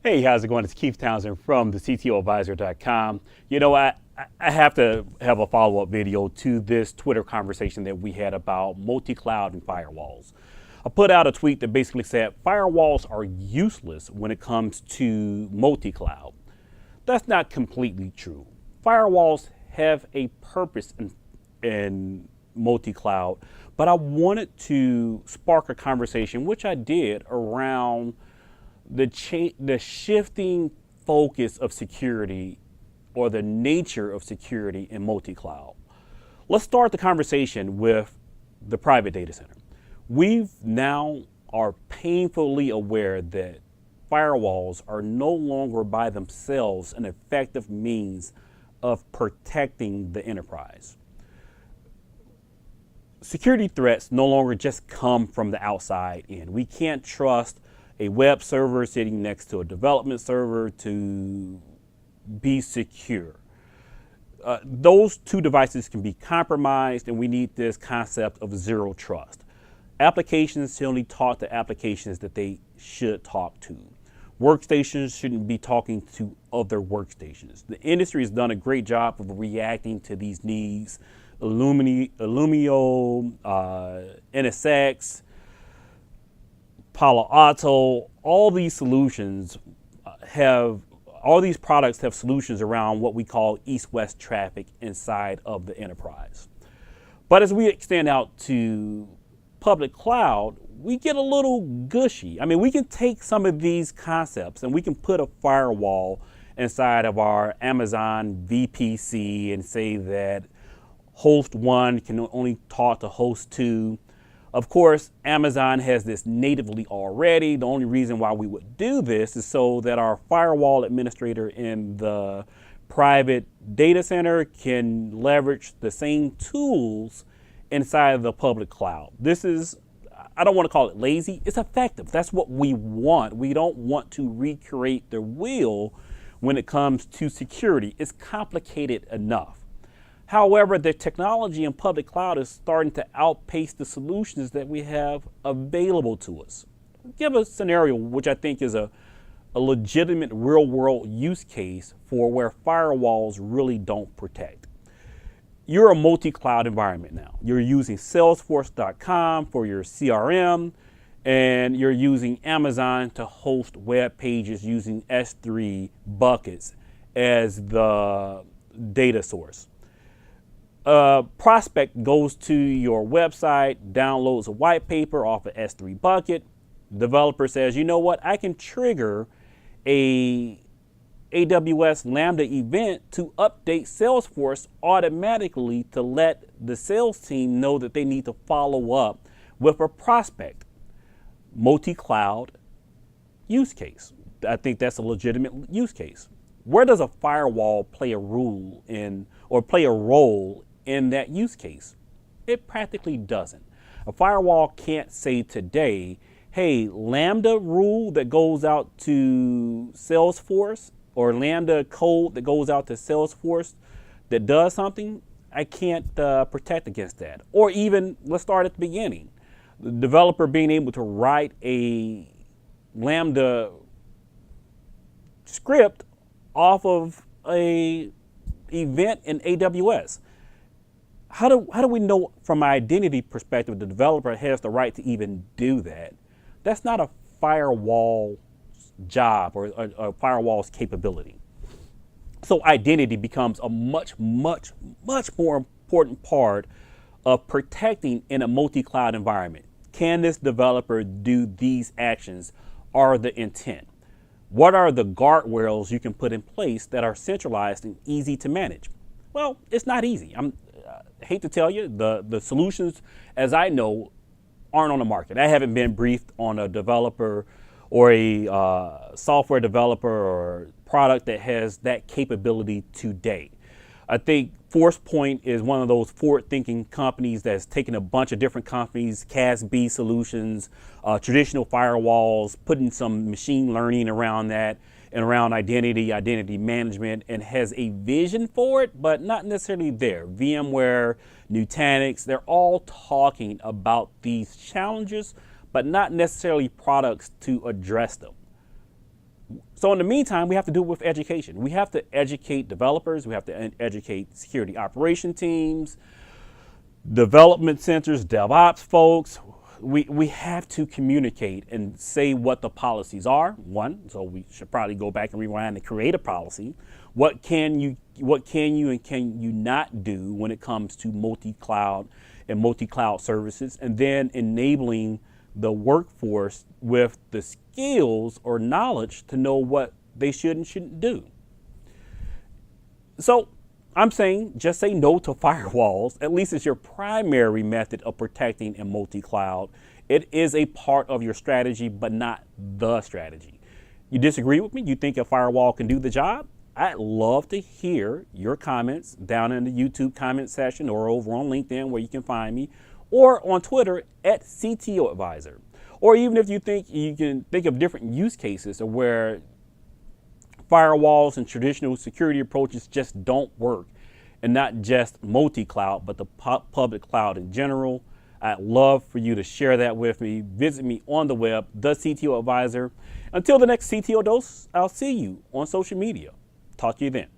Hey, how's it going? It's Keith Townsend from the CTOadvisor.com. You know, I have to have a follow-up video to this Twitter conversation that we had about multi-cloud and firewalls. I put out a tweet that basically said firewalls are useless when it comes to multi-cloud. That's not completely true. Firewalls have a purpose in multi-cloud, but I wanted to spark a conversation, which I did, around the shifting focus of security or the nature of security in multi-cloud. Let's start the conversation with the private data center. We now are painfully aware that firewalls are no longer by themselves an effective means of protecting the enterprise. Security threats no longer just come from the outside in. We can't trust a web server sitting next to a development server to be secure. Those two devices can be compromised, and we need this concept of zero trust. Applications should only talk to applications that they should talk to. Workstations shouldn't be talking to other workstations. The industry has done a great job of reacting to these needs. Illumio, NSX, Palo Alto, all these products have solutions around what we call east-west traffic inside of the enterprise. But as we extend out to public cloud, we get a little gushy. I mean, we can take some of these concepts and we can put a firewall inside of our Amazon VPC and say that host 1 can only talk to host 2. Of course, Amazon has this natively already. The only reason why we would do this is so that our firewall administrator in the private data center can leverage the same tools inside of the public cloud. This is, I don't want to call it lazy, it's effective. That's what we want. We don't want to recreate the wheel when it comes to security. It's complicated enough. However, the technology in public cloud is starting to outpace the solutions that we have available to us. Give a scenario which I think is a legitimate real-world use case for where firewalls really don't protect. You're a multi-cloud environment now. You're using Salesforce.com for your CRM, and you're using Amazon to host web pages using S3 buckets as the data source. A prospect goes to your website, downloads a white paper off an S3 bucket. Developer says, you know what, I can trigger a AWS Lambda event to update Salesforce automatically to let the sales team know that they need to follow up with a prospect. Multi-cloud use case. I think that's a legitimate use case. Where does a firewall play a role in that use case? It practically doesn't. A firewall can't say today, hey, Lambda rule that goes out to Salesforce or Lambda code that goes out to Salesforce that does something, I can't protect against that. Or even, let's start at the beginning. The developer being able to write a Lambda script off of a event in AWS. How do we know from an identity perspective the developer has the right to even do that? That's not a firewall job or a firewall's capability. So identity becomes a much more important part of protecting in a multi-cloud environment. Can this developer do these actions? Are the intent? What are the guardrails you can put in place that are centralized and easy to manage? Well, it's not easy. I hate to tell you, the solutions, as I know, aren't on the market. I haven't been briefed on a developer or a software developer or product that has that capability today. I think ForcePoint is one of those forward-thinking companies that's taken a bunch of different companies, CASB solutions, traditional firewalls, putting some machine learning around that and around identity management, and has a vision for it, but not necessarily there. VMware, Nutanix, they're all talking about these challenges, but not necessarily products to address them. So in the meantime, we have to do it with education. We have to educate developers. We have to educate security operation teams, development centers, DevOps folks. We have to communicate and say what the policies are. One, so we should probably go back and rewind and create a policy. What can you and can you not do when it comes to multi-cloud and multi-cloud services, and then enabling the workforce with the skills or knowledge to know what they should and shouldn't do. So I'm saying just say no to firewalls. At least it's your primary method of protecting in multi-cloud. It is a part of your strategy, but not the strategy. You disagree with me? You think a firewall can do the job? I'd love to hear your comments down in the YouTube comment section or over on LinkedIn where you can find me, or on Twitter at CTO Advisor. Or even if you think you can think of different use cases of where firewalls and traditional security approaches just don't work, and not just multi-cloud, but the public cloud in general. I'd love for you to share that with me. Visit me on the web, the CTO Advisor. Until the next CTO Dose, I'll see you on social media. Talk to you then.